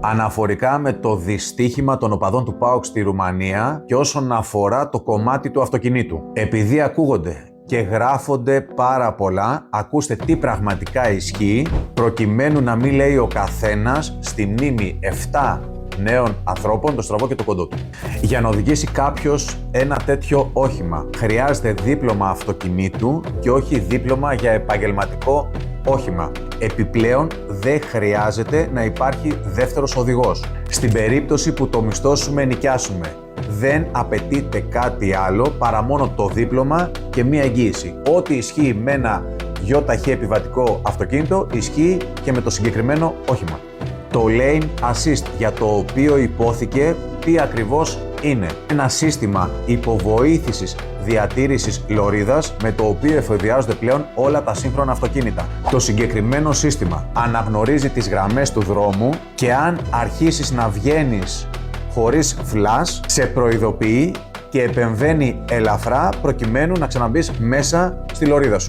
αναφορικά με το δυστύχημα των οπαδών του ΠΑΟΚ στη Ρουμανία και όσον αφορά το κομμάτι του αυτοκινήτου. Επειδή ακούγονται και γράφονται πάρα πολλά, ακούστε τι πραγματικά ισχύει, προκειμένου να μην λέει ο καθένας στη μνήμη 7 νέων ανθρώπων το στραβό και το κοντό του. Για να οδηγήσει κάποιος ένα τέτοιο όχημα, χρειάζεται δίπλωμα αυτοκινήτου και όχι δίπλωμα για επαγγελματικό όχημα. Επιπλέον, δεν χρειάζεται να υπάρχει δεύτερος οδηγός. Στην περίπτωση που το μισθώσουμε, νοικιάσουμε, δεν απαιτείται κάτι άλλο παρά μόνο το δίπλωμα και μία εγγύηση. Ό,τι ισχύει με ένα ΙΧ επιβατικό αυτοκίνητο, ισχύει και με το συγκεκριμένο όχημα. Το Lane Assist, για το οποίο υπόθηκε, τι ακριβώς είναι? Ένα σύστημα υποβοήθησης διατήρησης λωρίδας με το οποίο εφοδιάζονται πλέον όλα τα σύγχρονα αυτοκίνητα. Το συγκεκριμένο σύστημα αναγνωρίζει τις γραμμές του δρόμου και αν αρχίσεις να βγαίνεις χωρίς φλας, σε προειδοποιεί και επεμβαίνει ελαφρά προκειμένου να ξαναμπείς μέσα στη λωρίδα σου.